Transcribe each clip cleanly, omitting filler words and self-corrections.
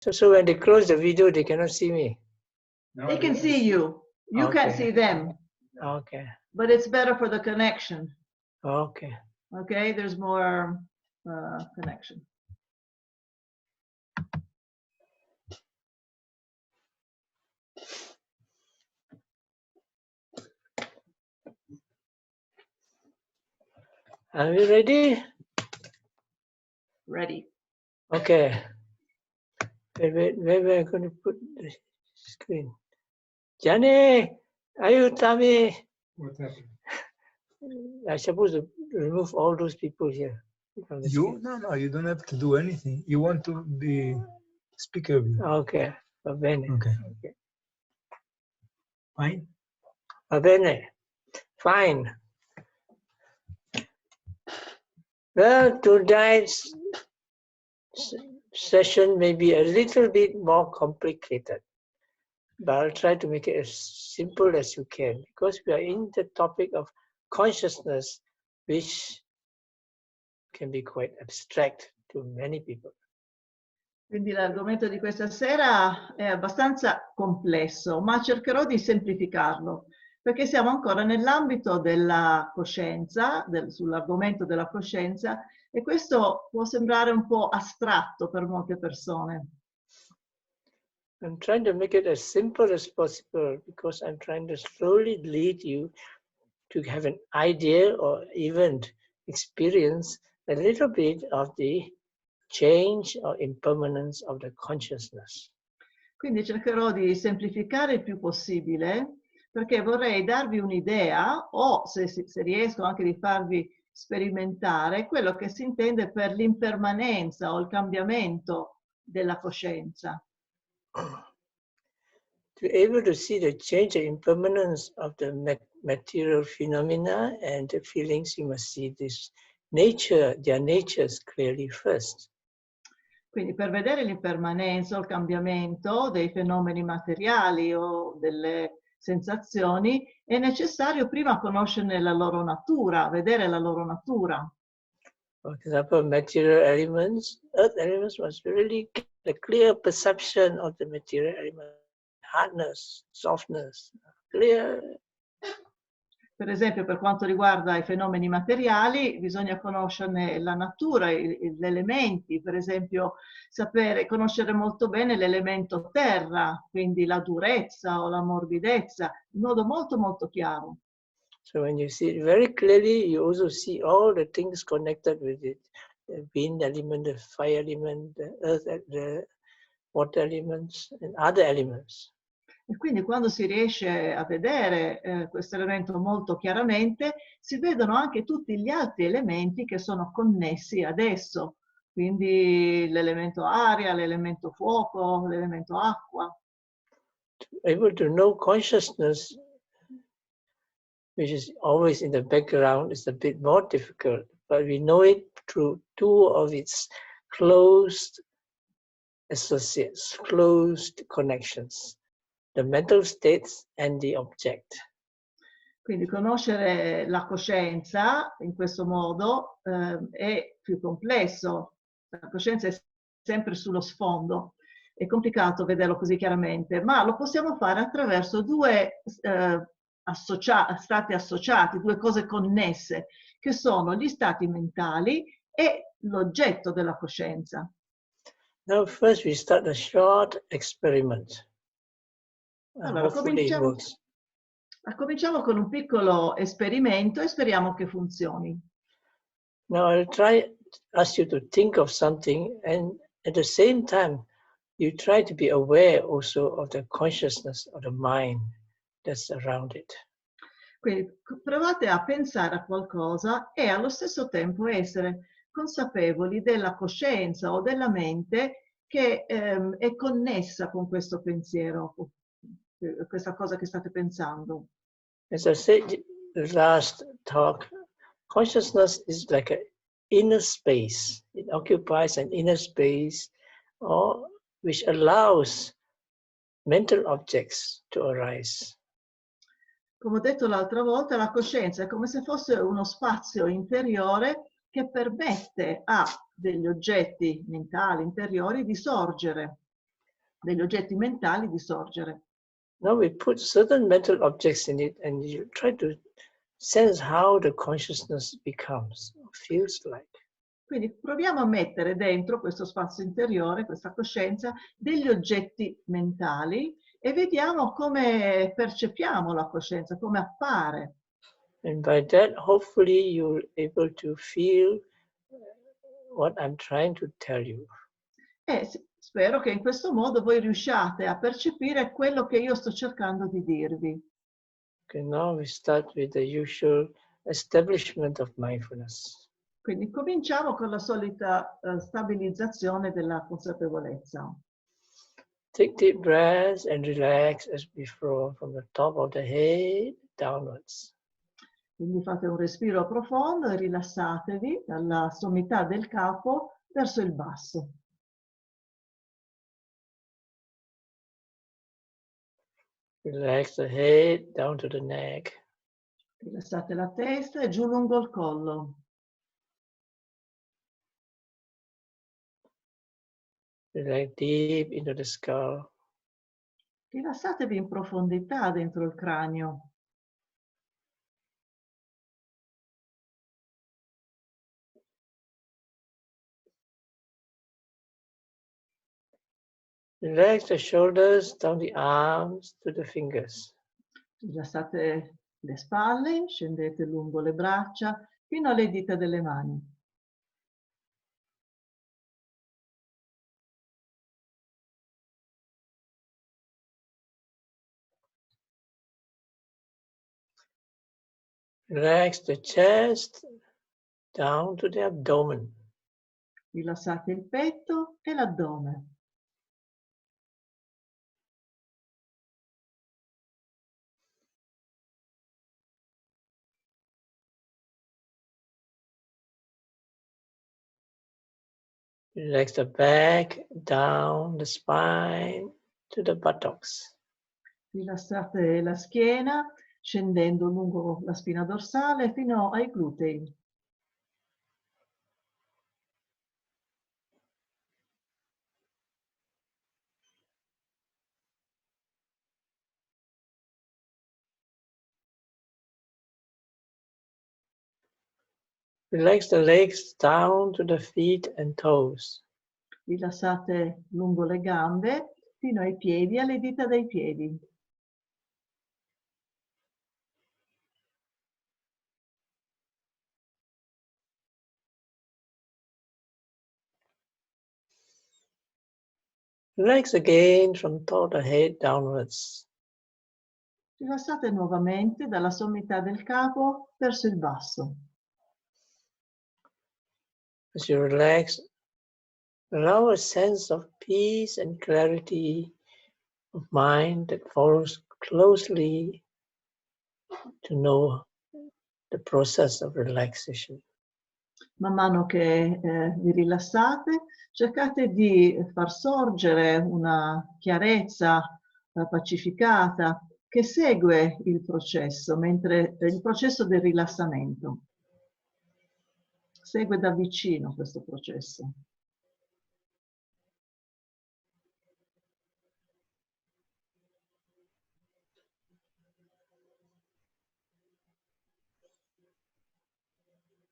So when they close the video, they cannot see me. No, they can see you. You can't see them. Okay. But it's better for the connection. Okay. Okay, there's more connection. Are we ready? Ready. Okay. Where we're going to put the screen? Johnny, are you Tommy? What happened? I'm supposed to remove all those people here. You? No, you don't have to do anything. You want to be speaker view. Okay. Va bene. Okay. Okay. Fine. Va bene. Fine. Well, tonight's session may be a little bit more complicated, but I'll try to make it as simple as you can, because we are in the topic of consciousness, which can be quite abstract to many people. Quindi l'argomento di questa sera è abbastanza complesso, ma cercherò di semplificarlo, perché siamo ancora nell'ambito della coscienza, sull'argomento della coscienza, e questo può sembrare un po' astratto per molte persone. I'm trying to make it as simple as possible, because I'm trying to slowly lead you to have an idea or even experience a little bit of the change or impermanence of the consciousness. Quindi cercherò di semplificare il più possibile, perché vorrei darvi un'idea, o se riesco anche di farvi sperimentare, quello che si intende per l'impermanenza o il cambiamento della coscienza. To be able to see the change and impermanence of the material phenomena and the feelings, you must see this nature, their natures clearly first. Quindi per vedere l'impermanenza o il cambiamento dei fenomeni materiali o delle sensazioni è necessario prima conoscerne la loro natura, vedere la loro natura. For example, material elements, earth elements must really get a clear perception of the material element, hardness, softness, clear. Per esempio, per quanto riguarda i fenomeni materiali, bisogna conoscerne la natura, gli elementi, per esempio conoscere molto bene l'elemento terra, quindi la durezza o la morbidezza, in modo molto molto chiaro. So when you see it very clearly, you also see all the things connected with it, the wind element, the fire element, the earth, the water elements, and other elements. E quindi quando si riesce a vedere questo elemento molto chiaramente, si vedono anche tutti gli altri elementi che sono connessi ad esso, quindi l'elemento aria, l'elemento fuoco, l'elemento acqua. Able to know consciousness, which is always in the background, is a bit more difficult, but we know it through two of its closed associates, closed connections. The mental states and the object. Quindi conoscere la coscienza in questo modo è più complesso. La coscienza è sempre sullo sfondo. È complicato vederlo così chiaramente, ma lo possiamo fare attraverso due stati associati, due cose connesse, che sono gli stati mentali e l'oggetto della coscienza. Now first we start a short experiment. Allora, cominciamo con un piccolo esperimento e speriamo che funzioni. Now I'll ask you to think of something, and at the same time you try to be aware also of the consciousness of the mind that's around it. Quindi provate a pensare a qualcosa e allo stesso tempo essere consapevoli della coscienza o della mente che è connessa con questo pensiero, questa cosa che state pensando. As I said the last talk, consciousness is like an inner space. It occupies an inner space which allows mental objects to arise. Come ho detto l'altra volta, la coscienza è come se fosse uno spazio interiore che permette a degli oggetti mentali interiori di sorgere. degli oggetti mentali di sorgere. Now we put certain mental objects in it and you try to sense how the consciousness becomes, or feels like. Quindi proviamo a mettere dentro questo spazio interiore, questa coscienza, degli oggetti mentali e vediamo come percepiamo la coscienza, come appare. And by that, hopefully you're able to feel what I'm trying to tell you. E spero che in questo modo voi riusciate a percepire quello che io sto cercando di dirvi. Okay, now we start with the usual establishment of mindfulness. Quindi cominciamo con la solita stabilizzazione della consapevolezza. Take deep breaths and relax as before from the top of the head downwards. Quindi fate un respiro profondo e rilassatevi dalla sommità del capo verso il basso. Relax the head down to the neck. Rilassate la testa e giù lungo il collo. Relax deep into the skull. Rilassatevi in profondità dentro il cranio. Relax the shoulders down the arms to the fingers. Rilassate le spalle, scendete lungo le braccia fino alle dita delle mani. Relax the chest down to the abdomen. Rilassate il petto e l'addome. Relax the back down the spine to the buttocks. Rilassate la schiena, scendendo lungo la spina dorsale fino ai glutei. Relax the legs down to the feet and toes. Rilassate lungo le gambe fino ai piedi, alle dita dei piedi. Relax again from top of the head downwards. Rilassate nuovamente dalla sommità del capo verso il basso. As you relax, allow a sense of peace and clarity of mind that follows closely to know the process of relaxation. Man mano che vi rilassate, cercate di far sorgere una chiarezza pacificata che segue il processo del rilassamento. Segue da vicino questo processo.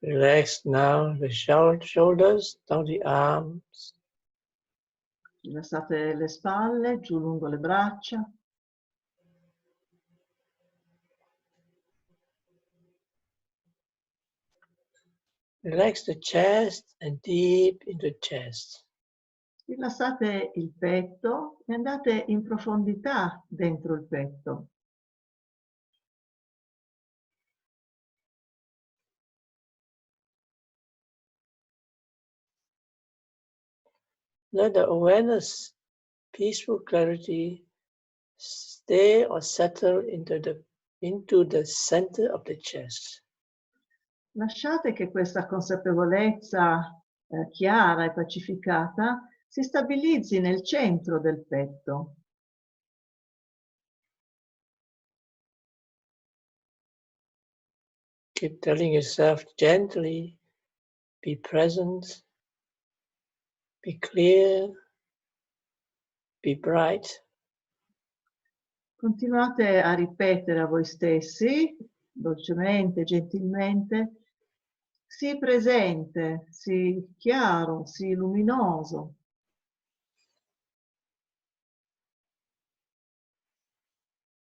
Relax now the shoulders, down the arms. Rilassate le spalle, giù lungo le braccia. Relax the chest and deep into the chest. Rilassate il petto e andate in profondità dentro il petto. Let the awareness, peaceful clarity, stay or settle into the center of the chest. Lasciate che questa consapevolezza chiara e pacificata si stabilizzi nel centro del petto. Keep telling yourself gently, be present, be clear, be bright. Continuate a ripetere a voi stessi, dolcemente, gentilmente, sii presente, sii chiaro, sii luminoso.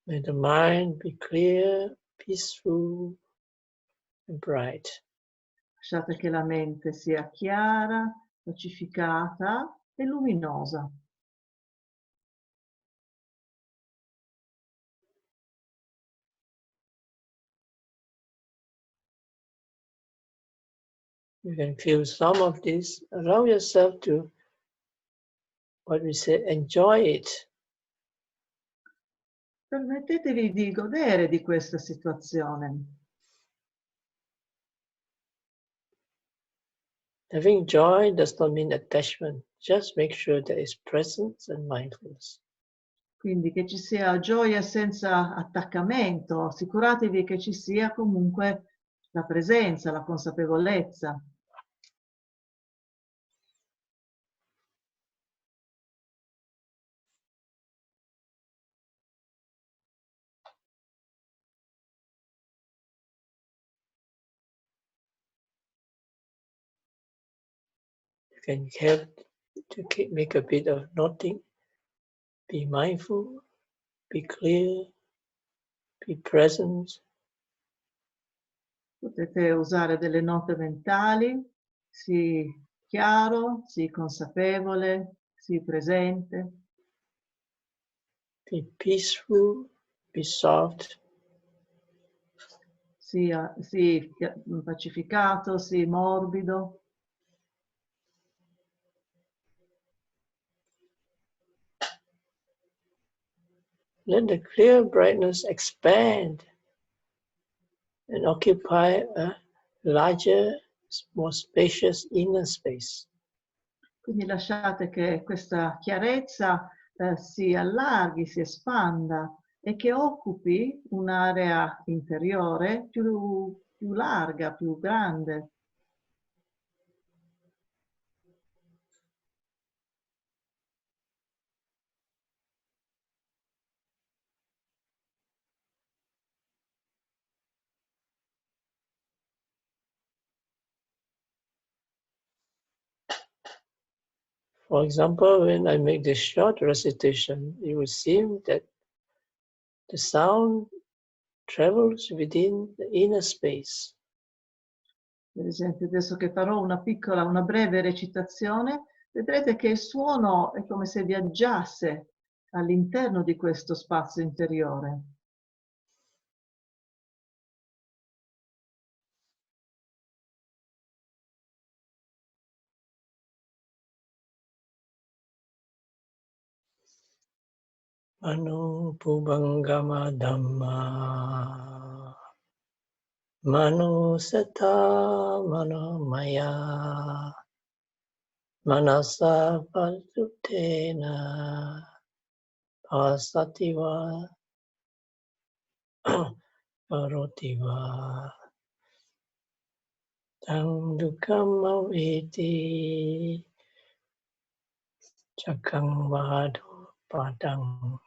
May the mind be clear, peaceful, and bright. Lasciate che la mente sia chiara, pacificata e luminosa. You can feel some of this. Allow yourself to, what we say, enjoy it. Permettetevi di godere di questa situazione. Having joy does not mean attachment. Just make sure there is presence and mindfulness. Quindi che ci sia gioia senza attaccamento, assicuratevi che ci sia comunque la presenza, la consapevolezza. You can help to make a bit of noting. Be mindful, be clear, be present. Potete usare delle note mentali, sii chiaro, sii consapevole, sii presente. Be peaceful, be soft. Sii pacificato, sii morbido. Let the clear brightness expand and occupy a larger, more spacious inner space. Quindi lasciate che questa chiarezza si allarghi, si espanda e che occupi un'area interiore più larga, più grande. For example, when I make this short recitation, it would seem that the sound travels within the inner space. Per esempio, adesso che farò una breve recitazione, vedrete che il suono è come se viaggiasse all'interno di questo spazio interiore. Mano Pubangama Dhamma Mano Sata Mano Maya Manasa Patutena Pasativa Parotiva Tang Dukam Aviti Chakang Vado Padang.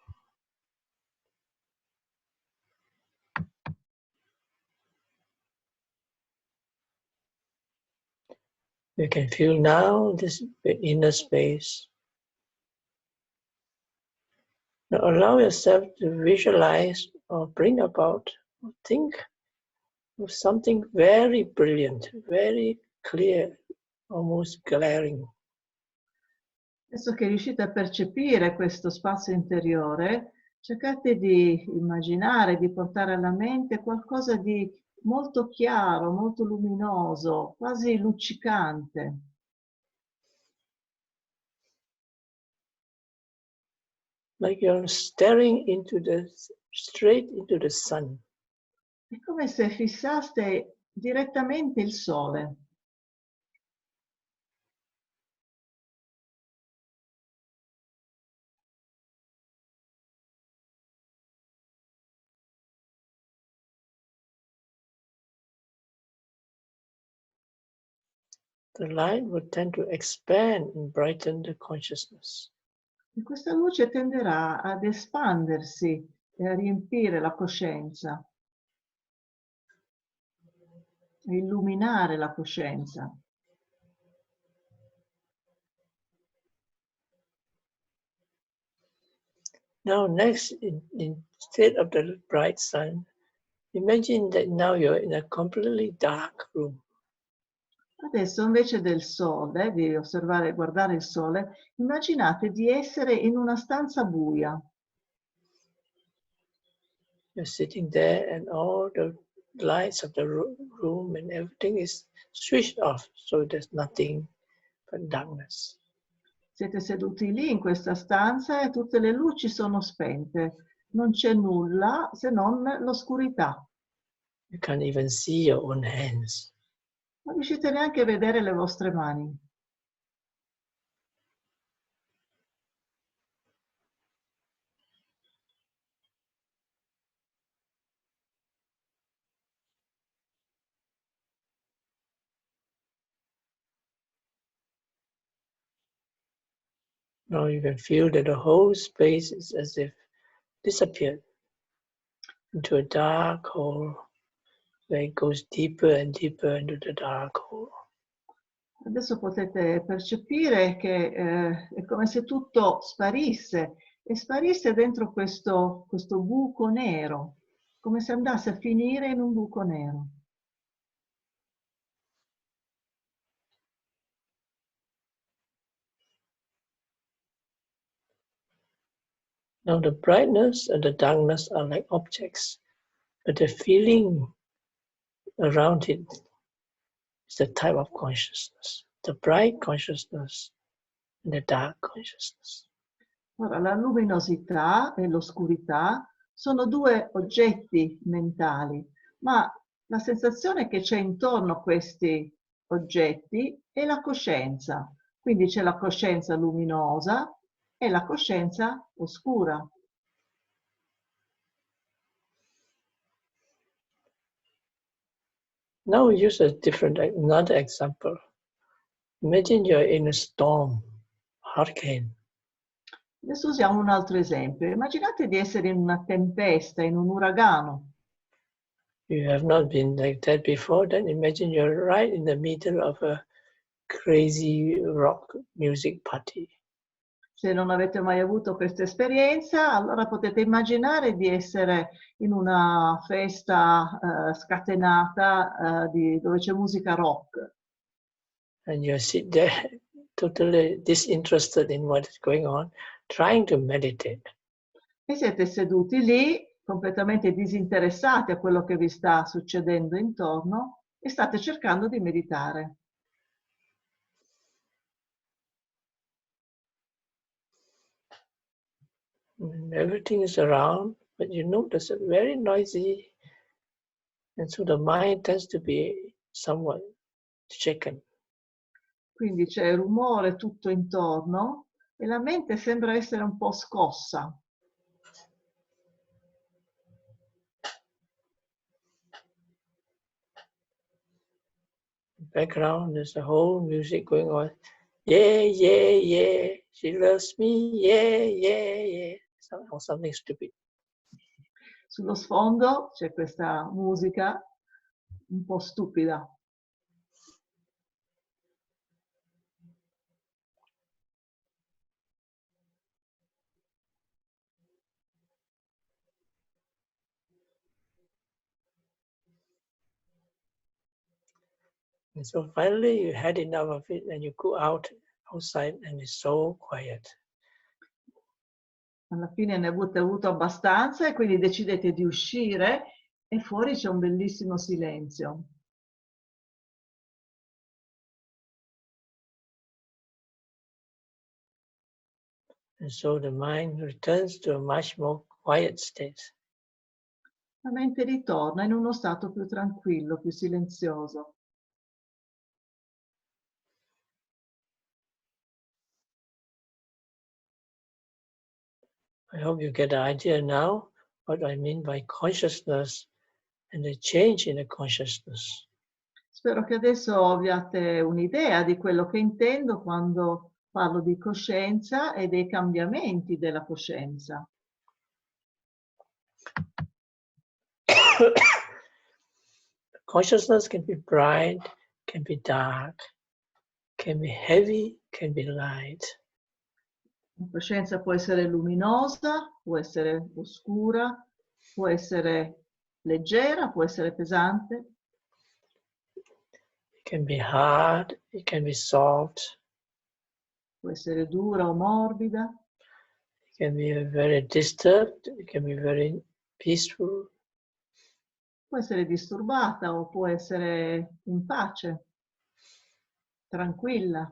You can feel now this inner space. Now allow yourself to visualize or bring about or think of something very brilliant, very clear, almost glaring. Adesso che riuscite a percepire questo spazio interiore, cercate di immaginare, di portare alla mente qualcosa di molto chiaro, molto luminoso, quasi luccicante. Like you're staring straight into the sun. È come se fissaste direttamente il sole. The light would tend to expand and brighten the consciousness. E questa luce tenderà ad espandersi e a riempire la coscienza, a illuminare la coscienza. Now next, instead of the bright sun, imagine that now you're in a completely dark room. Adesso invece del sole, di osservare e guardare il sole, immaginate di essere in una stanza buia. You're sitting there and all the lights of the room and everything is switched off, so there's nothing but darkness. Siete seduti lì in questa stanza e tutte le luci sono spente. Non c'è nulla se non l'oscurità. You can't even see your own hands. Non riuscite neanche a vedere le vostre mani. Now you can feel that the whole space is as if disappeared into a dark hole where it goes deeper and deeper into the dark hole. Adesso potete percepire che è come se tutto sparisse e sparisse dentro questo buco nero, come se andasse a finire in un buco nero. Now the brightness and the darkness are like objects, but the feeling around it is the type of consciousness, the bright consciousness and the dark consciousness. Ora, la luminosità e l'oscurità sono due oggetti mentali, ma la sensazione che c'è intorno a questi oggetti è la coscienza. Quindi c'è la coscienza luminosa e la coscienza oscura. Now we use another example. Imagine you're in a storm, hurricane. Adesso usiamo un altro esempio. Immaginate di essere in una tempesta, in un uragano. You have not been like that before, then imagine you're right in the middle of a crazy rock music party. Se non avete mai avuto questa esperienza, allora potete immaginare di essere in una festa scatenata dove c'è musica rock. And you sit there totally disinterested in what is going on, trying to meditate. E siete seduti lì, completamente disinteressati a quello che vi sta succedendo intorno e state cercando di meditare. And everything is around, but you notice it's very noisy, and so the mind tends to be somewhat shaken. Quindi c'è rumore tutto intorno e la mente sembra essere un po' scossa. Background, there's a whole music going on. Yeah, yeah, yeah, she loves me, yeah, yeah, yeah. Or something stupid. Sullo sfondo c'è questa musica un po' stupida. And so finally you had enough of it and you go outside and it's so quiet. Alla fine ne avete avuto abbastanza e quindi decidete di uscire e fuori c'è un bellissimo silenzio. And so the mind returns to a much more quiet state. La mente ritorna in uno stato più tranquillo, più silenzioso. I hope you get the idea now what I mean by consciousness and the change in the consciousness. Spero che adesso abbiate un'idea di quello che intendo quando parlo di coscienza e dei cambiamenti della coscienza. Consciousness can be bright, can be dark, can be heavy, can be light. La coscienza può essere luminosa, può essere oscura, può essere leggera, può essere pesante. It can be hard, it can be soft. Può essere dura o morbida, It can be very disturbed, it can be very peaceful. può essere disturbata o può essere in pace, tranquilla.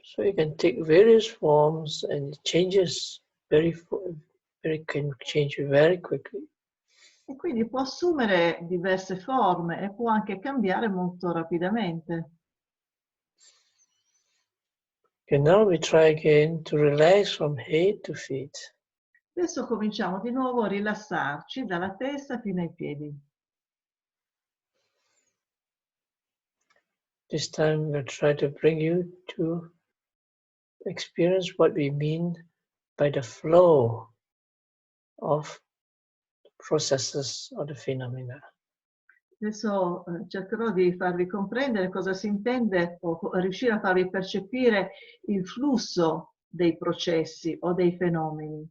So you can take various forms and it changes can change very quickly. E quindi può assumere diverse forme e può anche cambiare molto rapidamente. And now we try again to relax from head to feet. Adesso cominciamo di nuovo a rilassarci dalla testa fino ai piedi. This time we'll try to bring you to experience what we mean by the flow of processes or the phenomena. Adesso cercherò di farvi comprendere cosa si intende o riuscire a farvi percepire il flusso dei processi o dei fenomeni.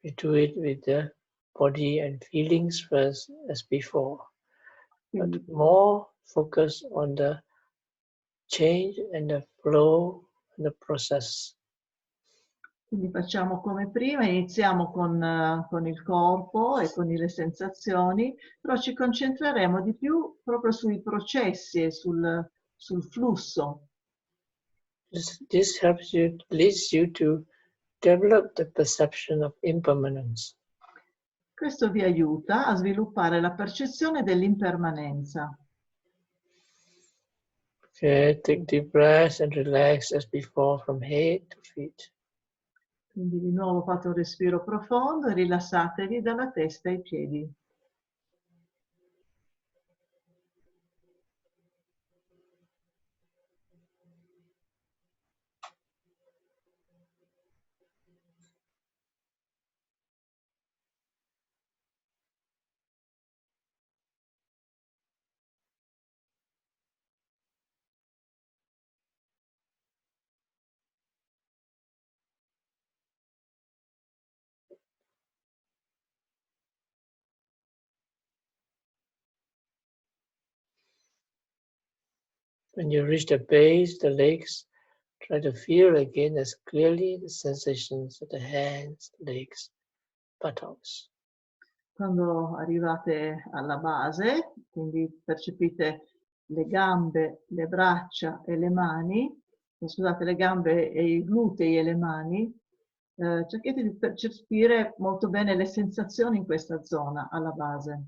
We do it with the body and feelings first as before, but more focus on the change and the flow and the process. Quindi facciamo come prima, iniziamo con il corpo e con le sensazioni, però ci concentreremo di più proprio sui processi e sul flusso. This leads you to develop the perception of impermanence. Questo vi aiuta a sviluppare la percezione dell'impermanenza. Okay, take deep breaths and relax as before from head to feet. Quindi di nuovo fate un respiro profondo e rilassatevi dalla testa ai piedi. When you reach the base, the legs, try to feel again as clearly the sensations of the hands, legs, buttocks. Quando arrivate alla base, quindi percepite le gambe, le braccia e le mani, scusate, le gambe e i glutei e le mani, cercate di percepire molto bene le sensazioni in questa zona, alla base.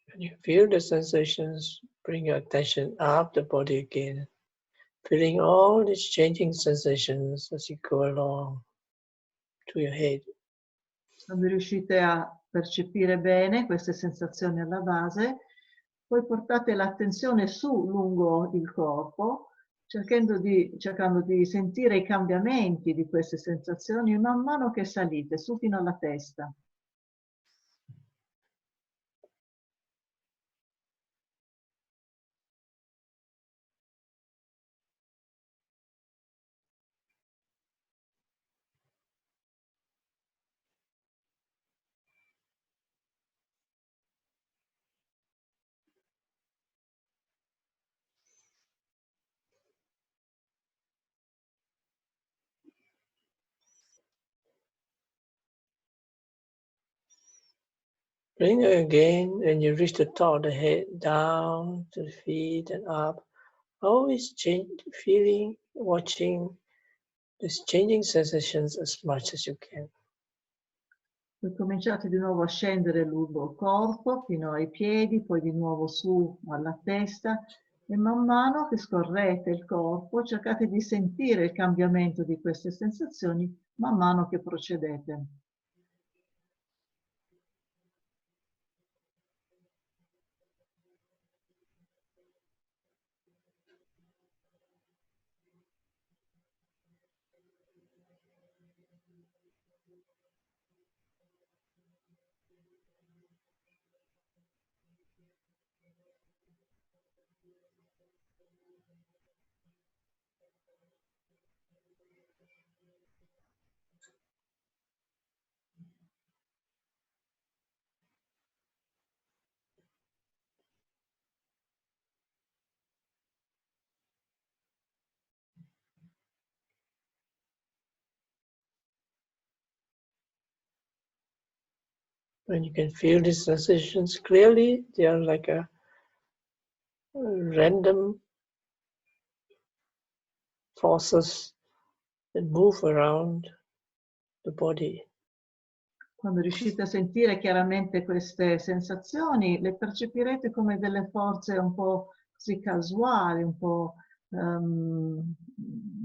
When you feel the sensations, bring your attention up the body again, feeling all these changing sensations as you go along to your head. Quando riuscite a percepire bene queste sensazioni alla base, poi portate l'attenzione su lungo il corpo, cercando di sentire i cambiamenti di queste sensazioni man mano che salite su fino alla testa. Bring again when you reach the top of the head, down to the feet and up. Always change, feeling, watching these changing sensations as much as you can. Poi cominciate di nuovo a scendere lungo il corpo fino ai piedi, poi di nuovo su alla testa e man mano che scorrete il corpo cercate di sentire il cambiamento di queste sensazioni man mano che procedete. When you can feel these sensations clearly, they are like a random forces that move around the body. Quando riuscite a sentire chiaramente queste sensazioni, le percepirete come delle forze un po' così casuali, un po'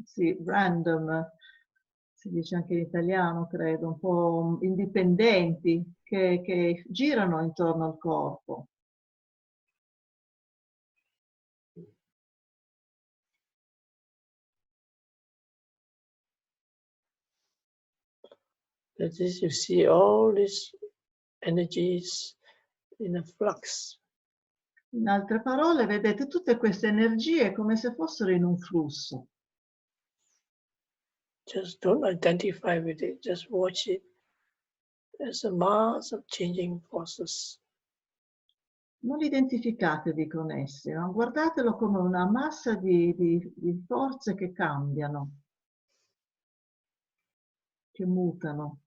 sì, random, si dice anche in italiano, credo, un po' indipendenti, che girano intorno al corpo. That is, you see all these energies in a flux. In altre parole, vedete tutte queste energie come se fossero in un flusso. Just don't identify with it, just watch it as a mass of changing forces. Non identificatevi con essi, ma guardatelo come una massa di forze che cambiano, che mutano.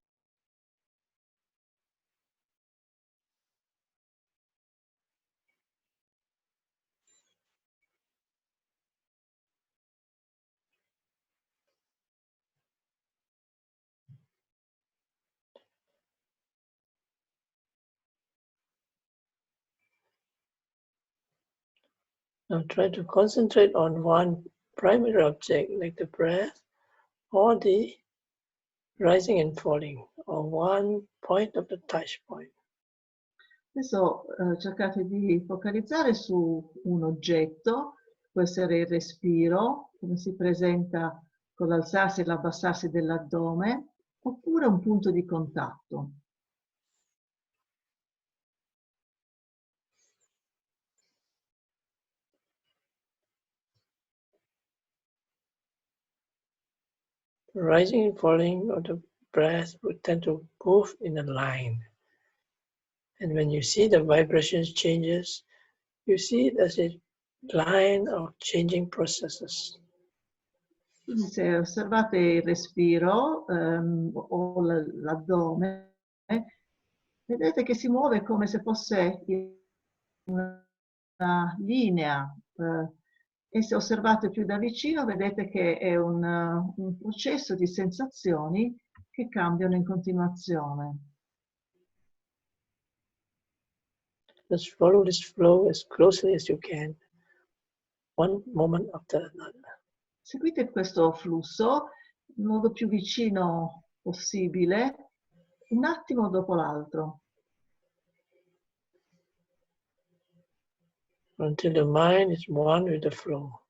Now try to concentrate on one primary object like the breath or the rising and falling, or one point of the touch point. Adesso cercate di focalizzare su un oggetto, può essere il respiro, come si presenta con l'alzarsi e l'abbassarsi dell'addome, oppure un punto di contatto. The rising and falling of the breath would tend to move in a line. And when you see the vibrations changes, you see it as a line of changing processes. Quindi se osservate il respiro o l'addome, vedete che si muove come se fosse una linea e se osservate più da vicino vedete che è un processo di sensazioni che cambiano in continuazione. Just follow this flow as closely as you can, one moment after another. Seguite questo flusso in modo più vicino possibile, un attimo dopo l'altro. Until the mind is one with the flow.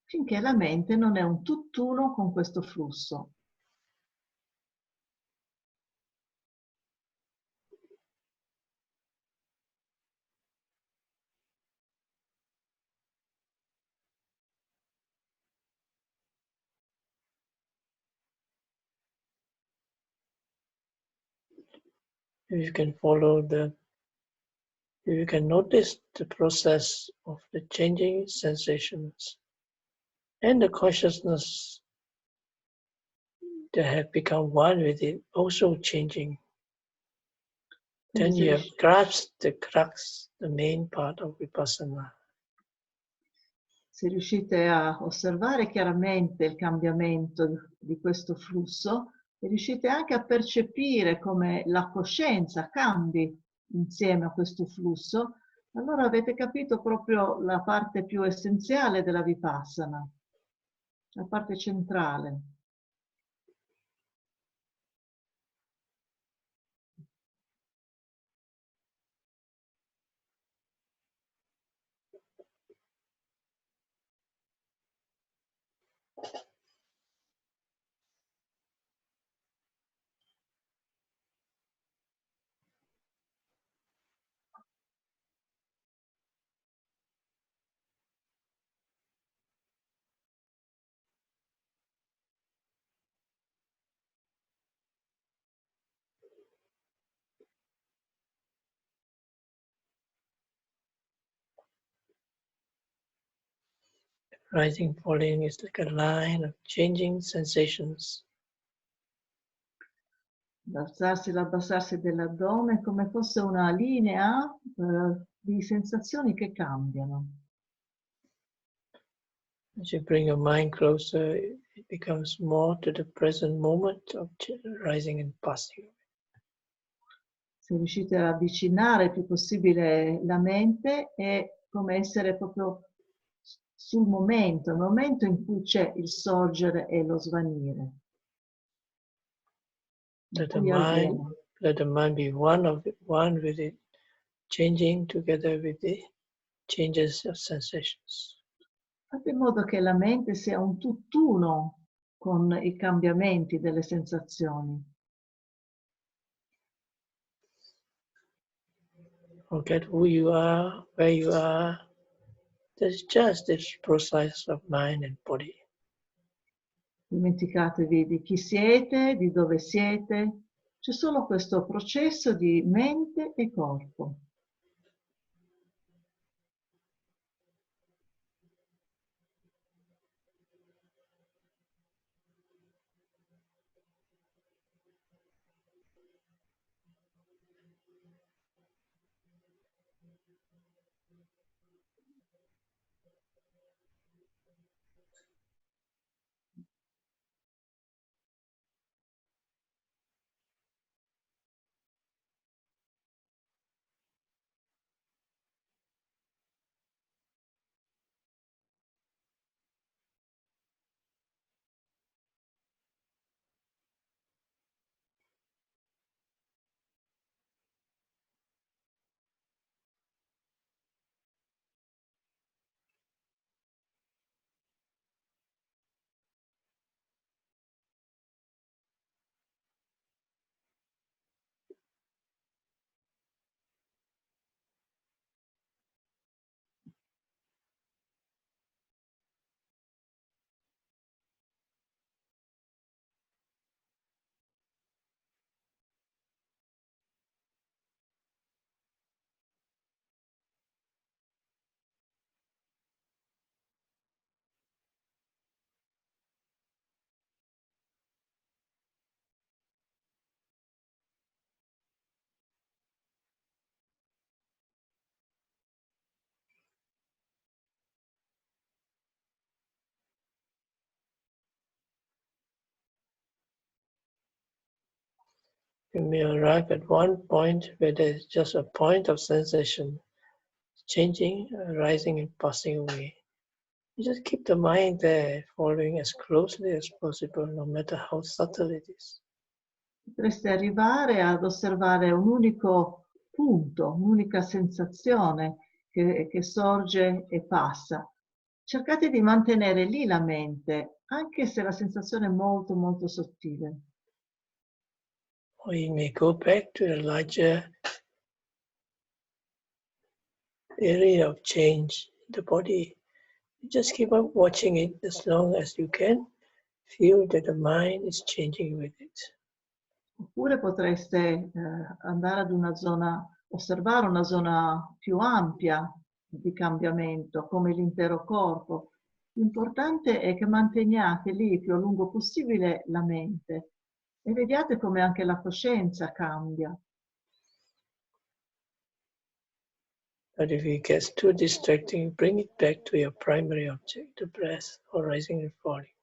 Finché la mente non è un tutt'uno con questo flusso. If you can follow if you can notice the process of the changing sensations and the consciousness that have become one with it, also changing. Then you have grasped the crux, the main part of Vipassana. Se riuscite a osservare chiaramente il cambiamento di questo flusso, e riuscite anche a percepire come la coscienza cambi insieme a questo flusso, allora avete capito proprio la parte più essenziale della Vipassana, la parte centrale. Rising, falling is like a line of changing sensations. L'alzarsi e l'abbassarsi dell'addome è come fosse una linea di sensazioni che cambiano. As you bring your mind closer, it becomes more to the present moment of rising and passing. Se riuscite ad avvicinare il più possibile la mente, è come essere proprio sul momento, il momento in cui c'è il sorgere e lo svanire. Let the mind be one with it, changing together with the changes of sensations. Fate in modo che la mente sia un tutt'uno con i cambiamenti delle sensazioni. Forget who you are, where you are. There's just this process of mind and body. Dimenticatevi di chi siete, di dove siete. C'è solo questo processo di mente e corpo. You may arrive at one point where there's just a point of sensation, changing, rising and passing away. You just keep the mind there, following as closely as possible, no matter how subtle it is. Potreste arrivare ad osservare un unico punto, un'unica sensazione che sorge e passa. Cercate di mantenere lì la mente, anche se la sensazione è molto molto sottile. Or you may go back to a larger area of change in the body. You just keep on watching it as long as you can. Feel that the mind is changing with it. Oppure potreste andare ad una zona, osservare una zona più ampia di cambiamento, come l'intero corpo. L'importante è che manteniate lì il più a lungo possibile la mente e vediate come anche la coscienza cambia. But if it gets too distracting, bring it back to your primary object, the breath, or rising and falling.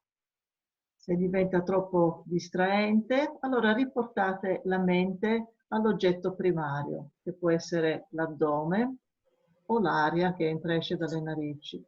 Se diventa troppo distraente, allora riportate la mente all'oggetto primario, che può essere l'addome o l'aria che entra e esce dalle narici.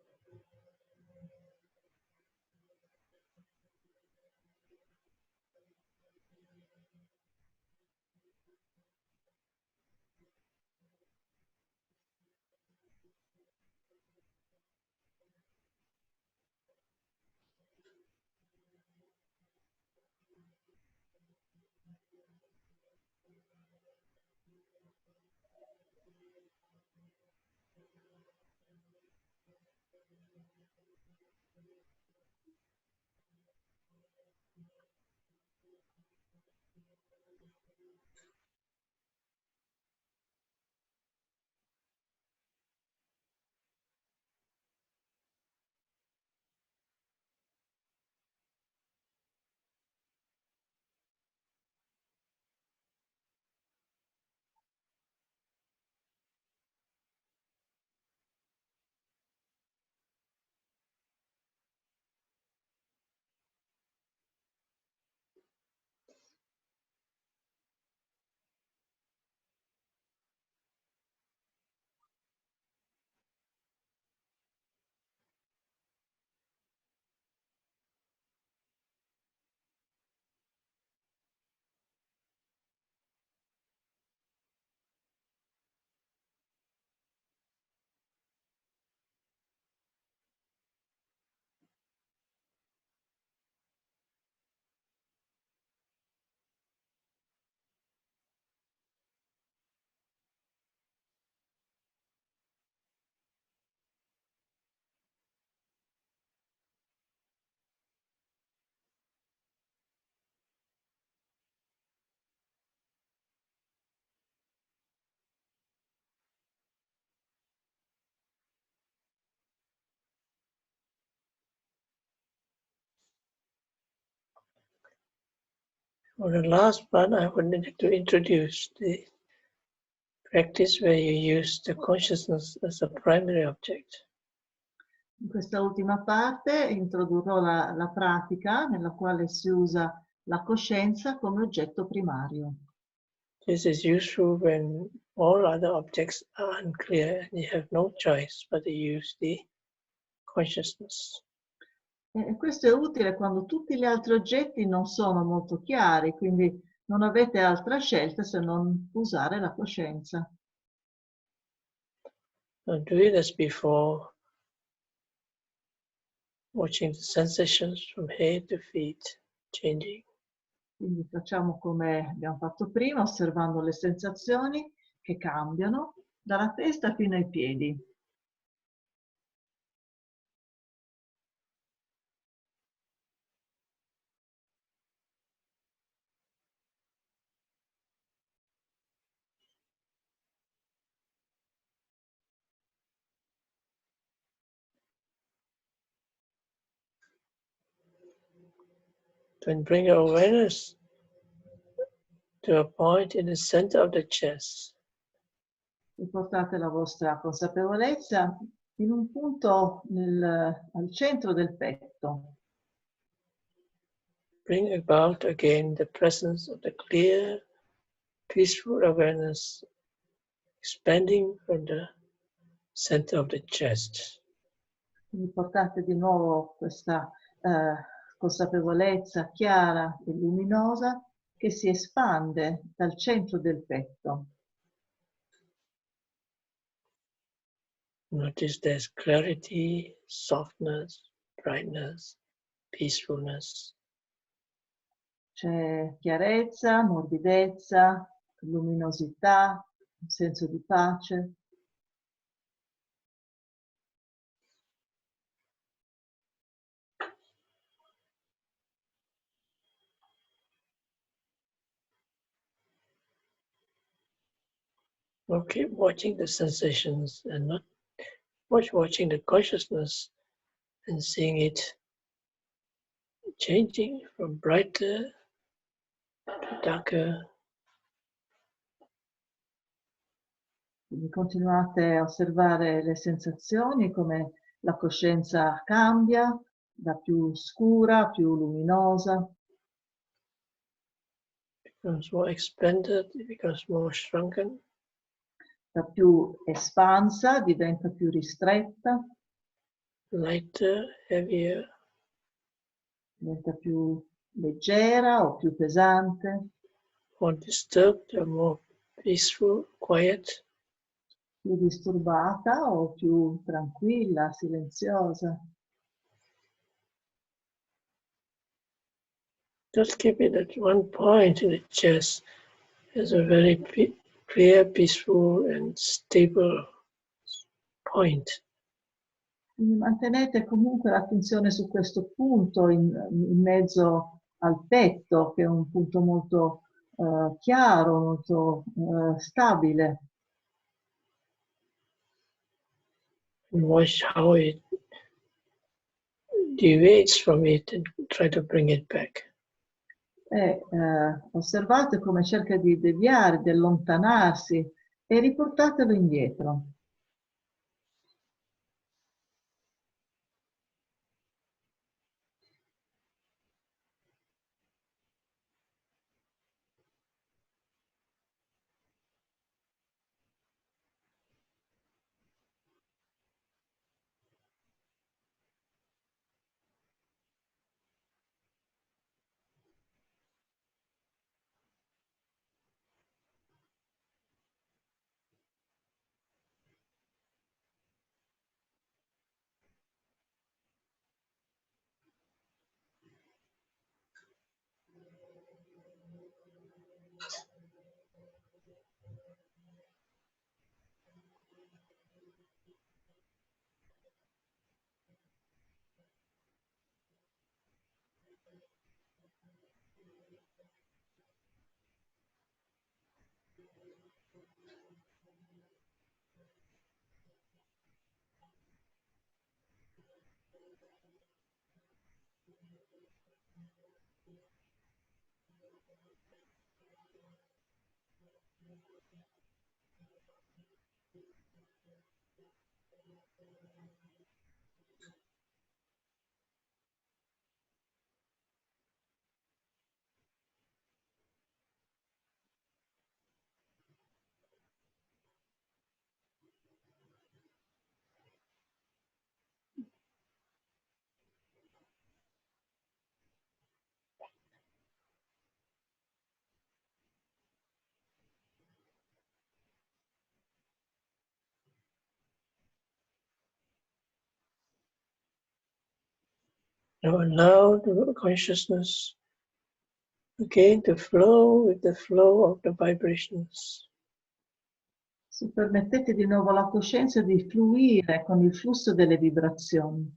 For the last one, I would like to introduce the practice where you use the consciousness as a primary object. In questa ultima parte introdurrò la pratica nella quale si usa la coscienza come oggetto primario. This is useful when all other objects are unclear and you have no choice but to use the consciousness. E questo è utile quando tutti gli altri oggetti non sono molto chiari, quindi non avete altra scelta se non usare la coscienza. Now do it as before, watching the sensations from head to feet changing. Quindi facciamo come abbiamo fatto prima, osservando le sensazioni che cambiano dalla testa fino ai piedi. Then bring your awareness to a point in the center of the chest. Riportate la vostra consapevolezza in un punto al centro del petto. Bring about again the presence of the clear, peaceful awareness expanding from the center of the chest. Quindi portate di nuovo questa consapevolezza chiara e luminosa che si espande dal centro del petto. Notice there's clarity, softness, brightness, peacefulness. C'è chiarezza, morbidezza, luminosità, un senso di pace. We'll keep watching the sensations and not watching the consciousness and seeing it changing from brighter to darker, Quindi continuate a osservare le sensazioni, come la coscienza cambia da più scura a più luminosa. Becomes more expanded, it becomes more shrunken. Da più espansa diventa più ristretta, Lighter, heavier, diventa più leggera o più pesante, more disturbed or more peaceful, quiet. più disturbata o più tranquilla, silenziosa. Just keep it at one point in the chest as a very clear, peaceful and stable point. Quindi mantenete comunque l'attenzione su questo punto in mezzo al petto, che è un punto molto chiaro, molto stabile. And watch how it deviates from it and try to bring it back. E osservate come cerca di deviare, di allontanarsi e riportatelo indietro. Now allow the consciousness again to flow with the flow of the vibrations. Se permettete di nuovo alla coscienza di fluire con il flusso delle vibrazioni.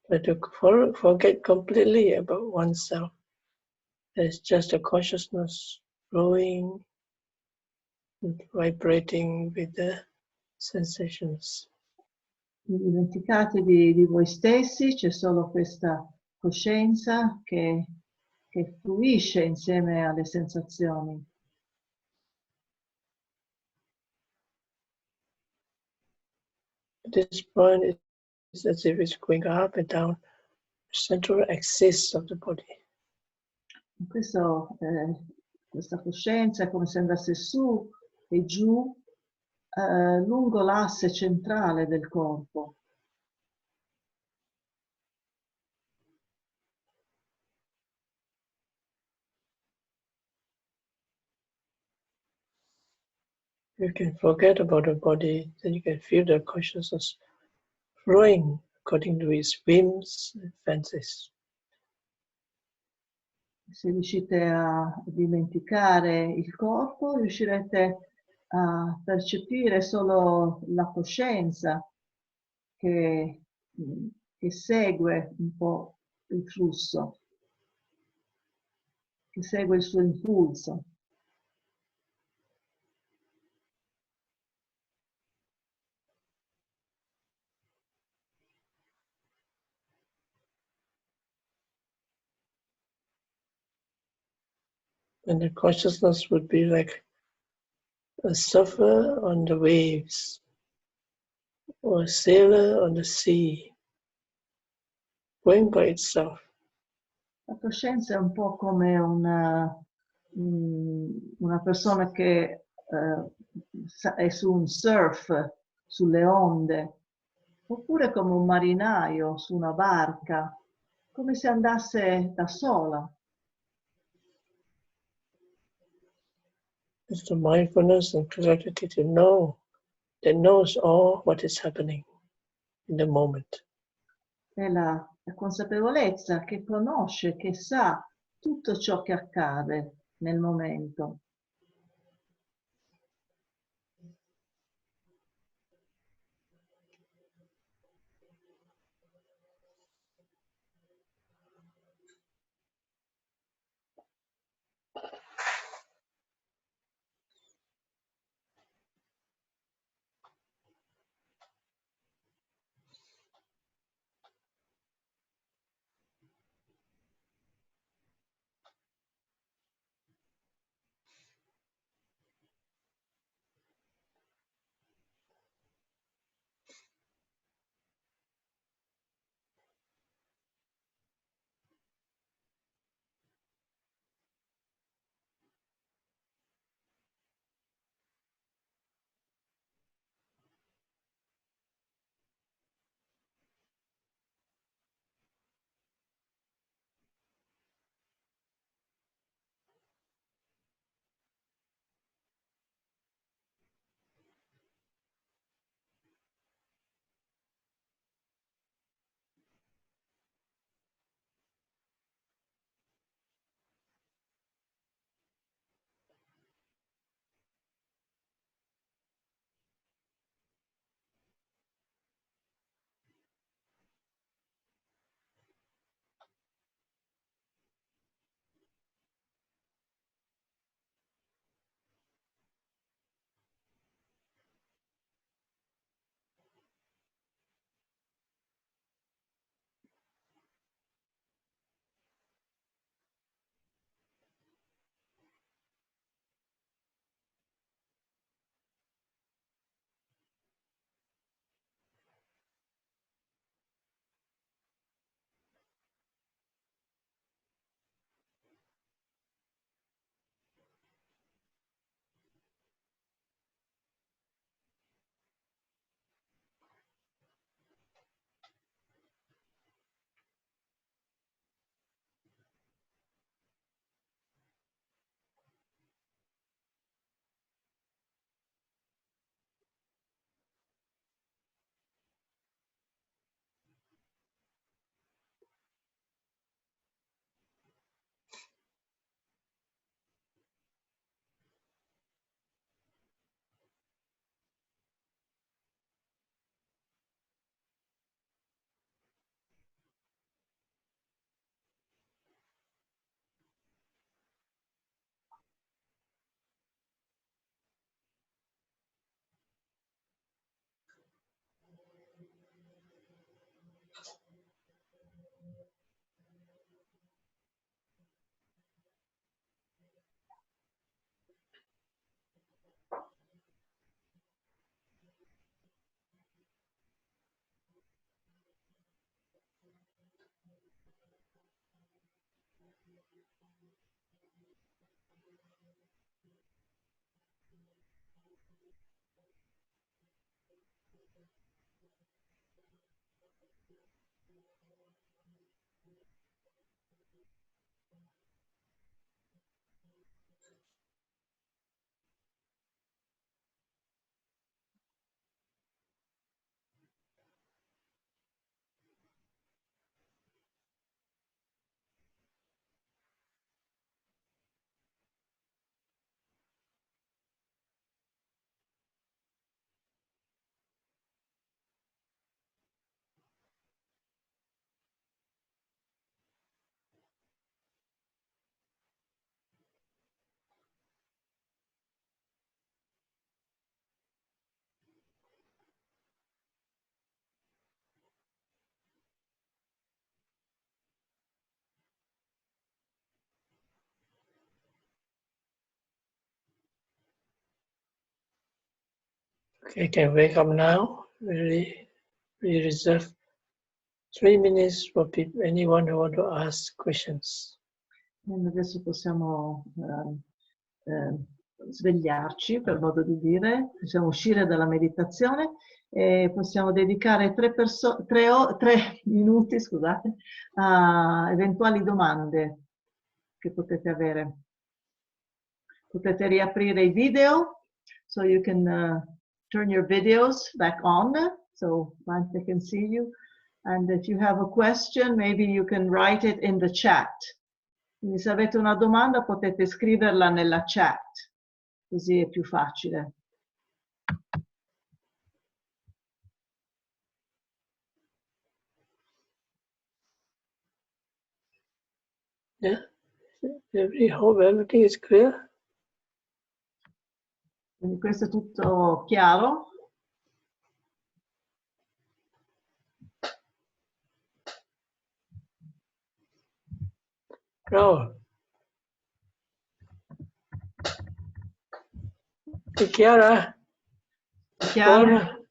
Try to forget completely about oneself. There's just a consciousness flowing and vibrating with the sensations. Dimenticate di voi stessi, c'è solo questa coscienza che fluisce insieme alle sensazioni. At this point, it's as if it's going up and down the central axis of the body. Questa coscienza è come se andasse su e giù lungo l'asse centrale del corpo. You can forget about the body, then you can feel the consciousness flowing according to its whims and fancies. Se riuscite a dimenticare il corpo, riuscirete a percepire solo la coscienza che segue un po' il flusso, che segue il suo impulso. And the consciousness would be like a surfer on the waves or a sailor on the sea, going by itself. La coscienza è un po' come una persona che è su un surf, sulle onde, oppure come un marinaio su una barca, come se andasse da sola. It's the mindfulness and clarity to know, that knows all what is happening in the moment. È la consapevolezza che conosce, che sa tutto ciò che accade nel momento. Okay, can wake up now. We reserve 3 minutes for people, anyone who want to ask questions. Adesso possiamo svegliarci, per modo di dire, possiamo uscire dalla meditazione e possiamo dedicare 3 minuti, scusate, a eventuali domande che potete avere. Potete riaprire i video, so you can turn your videos back on, so Bhante can see you. And if you have a question, maybe you can write it in the chat. Quindi se avete una domanda potete scriverla nella chat, così è più facile. Yeah, I hope everything is clear. Quindi questo è tutto chiaro? Bravo. È chiaro? Chiaro?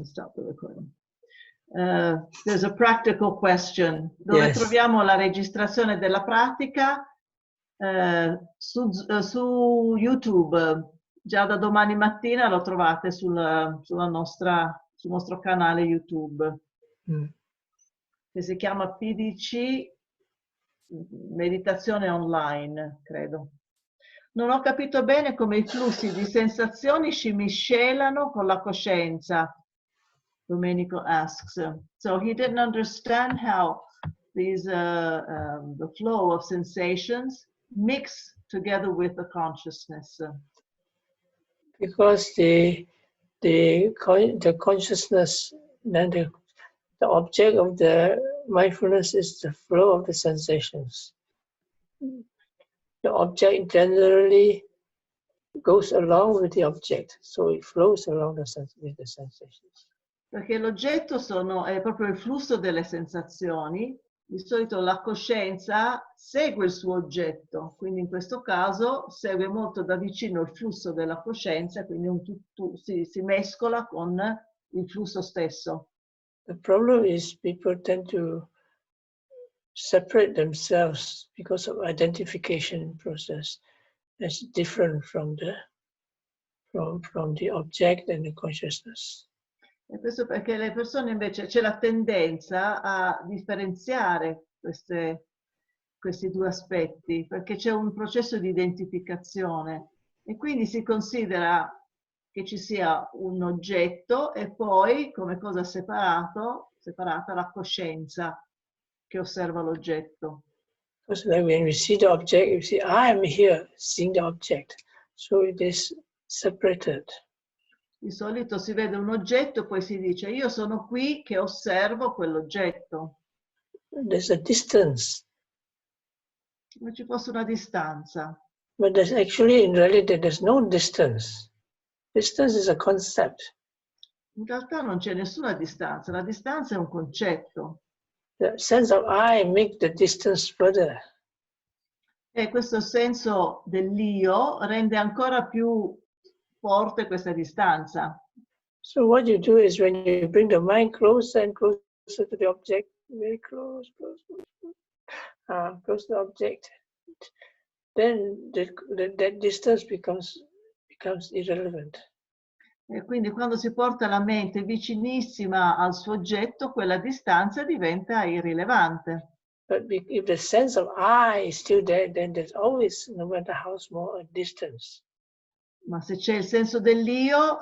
Stop the recording. There's a practical question. Dove Yes. troviamo la registrazione della pratica? Su YouTube. Già da domani mattina lo trovate sul nostro canale YouTube. Che si chiama PdC Meditazione Online, credo. Non ho capito bene come i flussi di sensazioni si miscelano con la coscienza. Domenico asks. So he didn't understand how these the flow of sensations mix together with the consciousness. Because the consciousness, then the object of the mindfulness is the flow of the sensations. The object generally goes along with the object, so it flows along with the sensations. Perché l'oggetto è proprio il flusso delle sensazioni. Di solito la coscienza segue il suo oggetto, quindi in questo caso segue molto da vicino il flusso della coscienza, quindi si mescola con il flusso stesso. The problem is people tend to separate themselves because of identification process as different from the object and the consciousness. E questo perché le persone invece c'è la tendenza a differenziare questi due aspetti, perché c'è un processo di identificazione e quindi si considera che ci sia un oggetto e poi come cosa separata la coscienza che osserva l'oggetto. Because like when we see the object, you see, I am here seeing the object. So it is separated. Di solito si vede un oggetto e poi si dice io sono qui che osservo quell'oggetto. There's a distance. Ma ci fosse una distanza. But there's actually, in reality, there's no distance. Distance is a concept. In realtà non c'è nessuna distanza, la distanza è un concetto. The sense of I make the distance further. E questo senso dell'io rende ancora più forte questa distanza. So what you do is when you bring the mind closer and closer to the object, very close to the object, then that distance becomes irrelevant. E quindi quando si porta la mente vicinissima al suo oggetto, quella distanza diventa irrilevante. But if the sense of I is still there, then there's always, no matter how small, a distance. Ma se c'è il senso dell'io,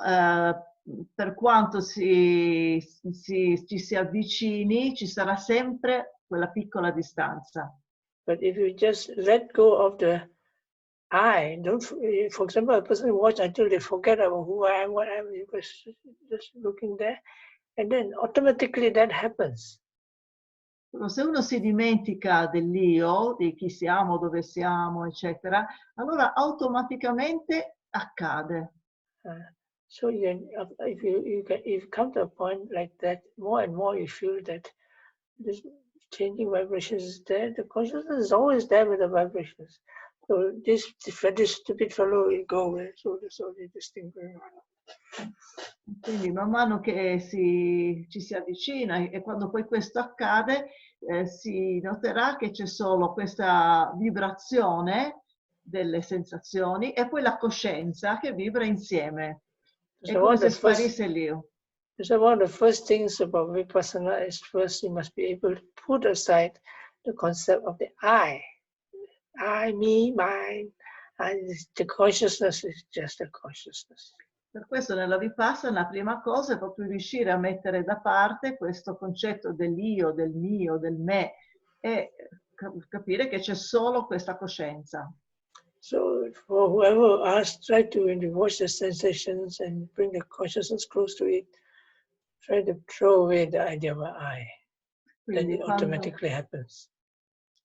per quanto ci si avvicini, ci sarà sempre quella piccola distanza. But if you just let go of the I, for example, a person watch until they forget about who I am, what I am, just looking there, and then automatically that happens. Se uno si dimentica dell'io, di chi siamo, dove siamo, eccetera, allora automaticamente accade. So if you come to a point like that, more and more you feel that this changing vibrations is there. The consciousness is always there with the vibrations. So this stupid fellow will go away. So there's only this thing going on. Quindi man mano che ci si avvicina e quando poi questo accade, si noterà che c'è solo questa vibrazione delle sensazioni e poi la coscienza che vibra insieme. È come se sparisse lì. So one of the first things about Vipassana is first you must be able to put aside the concept of the I, me, mine, and the consciousness is just a consciousness. Per questo nella Vipassana la prima cosa è proprio riuscire a mettere da parte questo concetto dell'io, del mio, del me e capire che c'è solo questa coscienza. So for whoever asks, try to watch the sensations and bring the consciousness close to it. Try to throw away the idea of I. Then it automatically happens.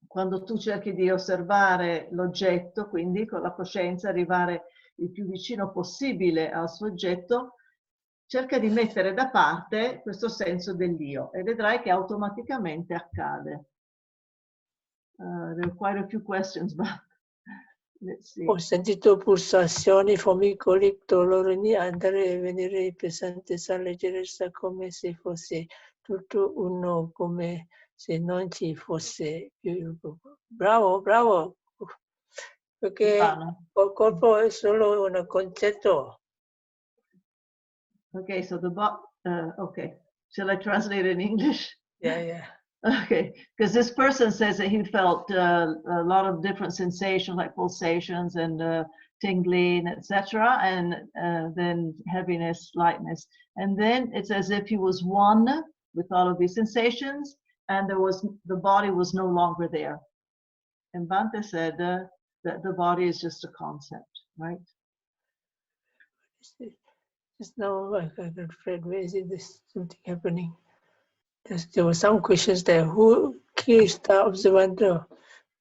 Quando tu cerchi di osservare l'oggetto, quindi con la coscienza arrivare il più vicino possibile al soggetto, cerca di mettere da parte questo senso dell'io e vedrai che automaticamente accade. There are quite a few questions, but let's see. Ho sentito pulsazioni, formicoli, dolori, andare e venire pesante, leggerezza come se fosse tutto uno, come se non ci fosse più. Bravo, bravo! Perché il corpo è solo un concetto. Okay, so okay. Shall I translate in English? Yeah. Okay, because this person says that he felt a lot of different sensations like pulsations and tingling, etc., and then heaviness, lightness. And then it's as if he was one with all of these sensations, and the body was no longer there. And Bhante said that the body is just a concept, right? Just now I got afraid, where is it, this something happening? There were some questions there. Who is the observer?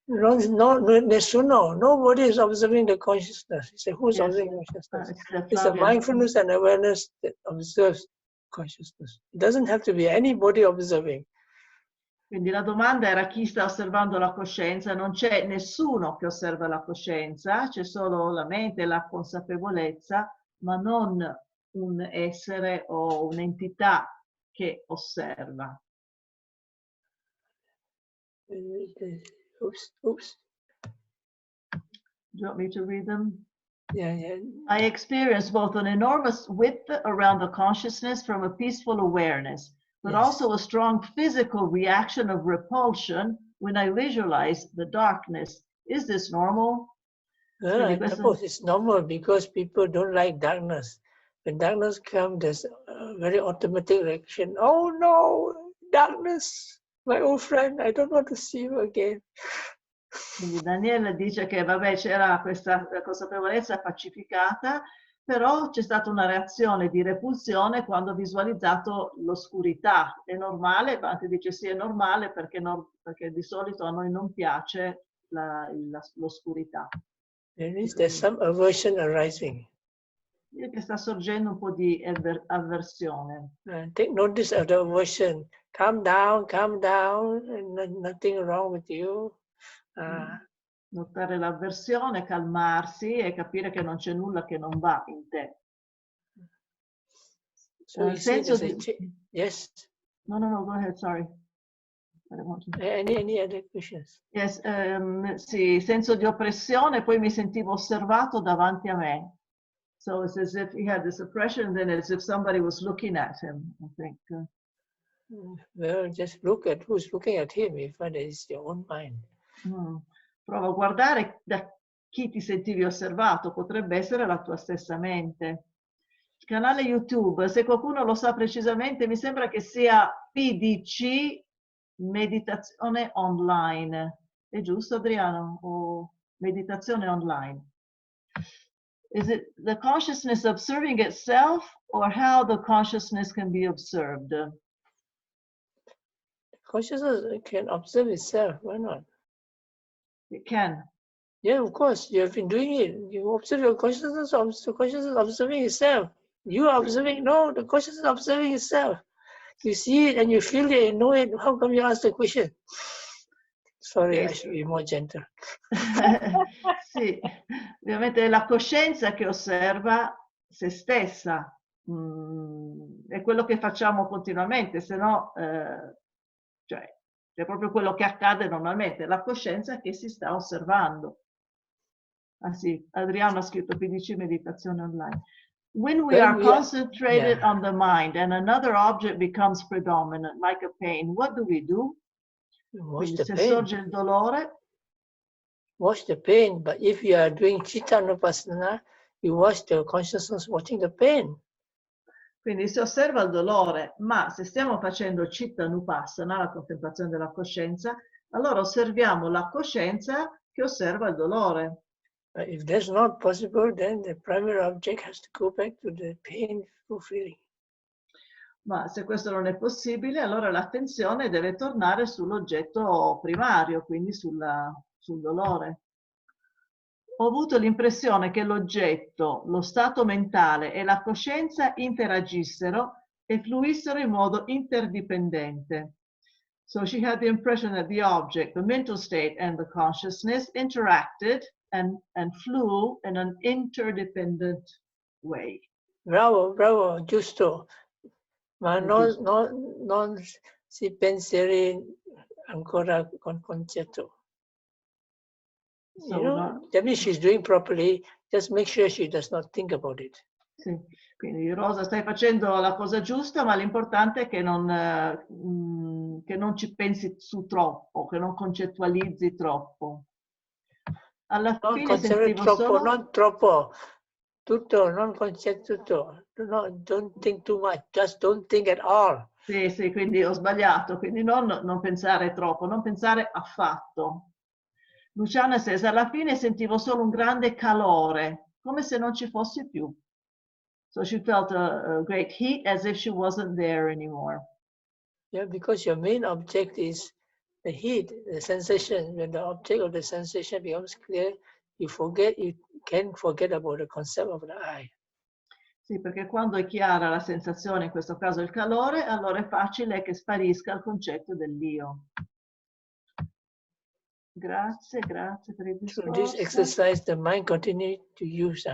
No, nobody is observing the consciousness. He said, who's observing consciousness? It's a mindfulness and awareness that observes consciousness. It doesn't have to be anybody observing. Quindi la domanda era chi sta osservando la coscienza. Non c'è nessuno che osserva la coscienza, c'è solo la mente e la consapevolezza, ma non un essere o un'entità che osserva. Oops. Do you want me to read them? Yeah. I experienced both an enormous width around the consciousness from a peaceful awareness, but also a strong physical reaction of repulsion when I visualize the darkness. Is this normal? I suppose it's normal because people don't like darkness. When darkness comes, there's a very automatic reaction. Oh no, darkness, my old friend, I don't want to see you again. Quindi Daniele dice che vabbè, c'era questa consapevolezza pacificata, però c'è stata una reazione di repulsione quando ho visualizzato l'oscurità. È normale? Bhante dice sì, è normale perché di solito a noi non piace l'oscurità. There's some aversion arising. Che sta sorgendo un po' di avversione. Take notice of the aversion. Calm down, nothing wrong with you. Notare l'avversione, calmarsi e capire che non c'è nulla che non va in te. So yes. No, go ahead, sorry. Any other questions? Yes, sì, senso di oppressione, poi mi sentivo osservato davanti a me. So it's as if he had this oppression, and then as if somebody was looking at him, I think. Well, just look at who's looking at him. You find that it's your own mind. Prova a guardare da chi ti sentivi osservato, potrebbe essere la tua stessa mente. Il canale YouTube, se qualcuno lo sa precisamente, mi sembra che sia PdC Meditazione Online. È giusto, Adriano? O meditazione online? Is it the consciousness observing itself or how the consciousness can be observed? Consciousness can observe itself. Why not? It can. Yeah, of course. You have been doing it. You observe your consciousness, the consciousness observing itself. You are observing, no, the consciousness is observing itself. You see it and you feel it and know it. How come you ask the question? Sorry, I should be more gentle. Sì, ovviamente è la coscienza che osserva se stessa. È quello che facciamo continuamente, se no, cioè, è proprio quello che accade normalmente, la coscienza che si sta osservando. Ah sì, Adriano ha scritto PdC Meditazione Online. When we are concentrated on the mind and another object becomes predominant, like a pain, what do we do? Quindi se sorge il dolore, watch the pain, but if you are doing Chitta Anupassana, you watch the consciousness watching the pain. Quindi si osserva il dolore, ma se stiamo facendo Chitta Anupassana, la contemplazione della coscienza, allora osserviamo la coscienza che osserva il dolore. But if that's not possible, then the primary object has to go back to the painful feeling. Ma se questo non è possibile, allora l'attenzione deve tornare sull'oggetto primario, quindi sul dolore. Ho avuto l'impressione che l'oggetto, lo stato mentale e la coscienza interagissero e fluissero in modo interdipendente. So she had the impression that the object, the mental state and the consciousness interacted and flew in an interdependent way. Bravo, bravo, giusto. Ma non si pensi ancora con concetto. So, you know, that means she's doing properly. Just make sure she does not think about it. Sì, quindi Rosa stai facendo la cosa giusta, ma l'importante è che non ci pensi su troppo, che non concettualizzi troppo. Alla fine sentivo troppo, solo... non troppo, tutto, non concetto tutto. No, don't think too much, just don't think at all. Sì, sì, quindi ho sbagliato, quindi non pensare troppo, non pensare affatto. Luciana says, alla fine sentivo solo un grande calore, come se non ci fosse più. So she felt a great heat as if she wasn't there anymore. Yeah, because your main object is the heat, the sensation. When the object of the sensation becomes clear, you can forget about the concept of the I. Sì, perché quando è chiara la sensazione, in questo caso il calore, allora è facile che sparisca il concetto dell'io. Grazie, grazie per il discorso. Through this exercise, the mind continues to use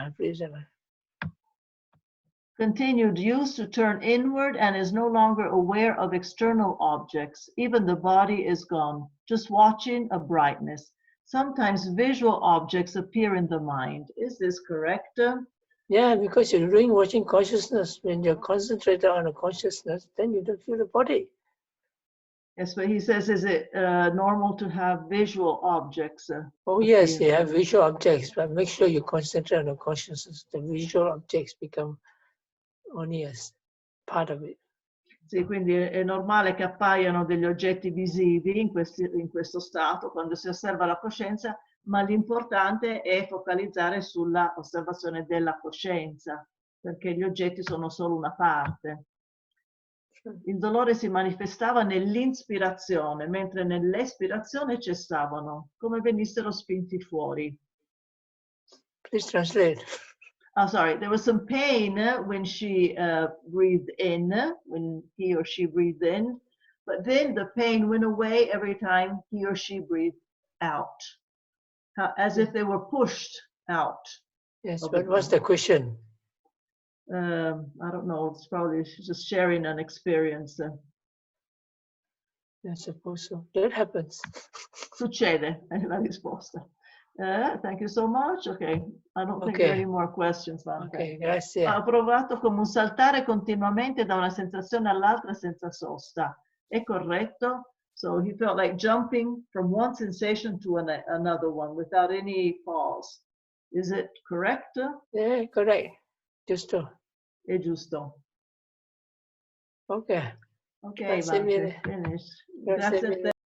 continued use to turn inward and is no longer aware of external objects. Even the body is gone, just watching a brightness. Sometimes visual objects appear in the mind. Is this correct? Yeah, because you're doing watching consciousness. When you're concentrated on a consciousness, then you don't feel the body. Yes, but he says, is it normal to have visual objects? Oh, yes, you have visual objects, but make sure you concentrate on the consciousness. The visual objects become only as part of it. Sì, quindi è normale che appaiano degli oggetti visivi in questo stato, quando si osserva la coscienza, ma l'importante è focalizzare sulla osservazione della coscienza, perché gli oggetti sono solo una parte. Il dolore si manifestava nell'inspirazione, mentre nell'espirazione cessavano, come venissero spinti fuori. Please translate. Oh, sorry, there was some pain when she breathed in, when he or she breathed in, but then the pain went away every time he or she breathed out, as if they were pushed out. Yes, but what's the question? I don't know, it's probably just sharing an experience. I suppose so. That happens. Succede, è la risposta. Thank you so much. Okay, I don't think there are any more questions. Ok, grazie. Ha provato come un saltare continuamente da una sensazione all'altra senza sosta. È corretto? So he felt like jumping from one sensation to another one without any pause. Is it correct? Yeah, correct. Giusto. È giusto. Ok. Ok, Grazie mille. Finish. Grazie Grazie a mille. te.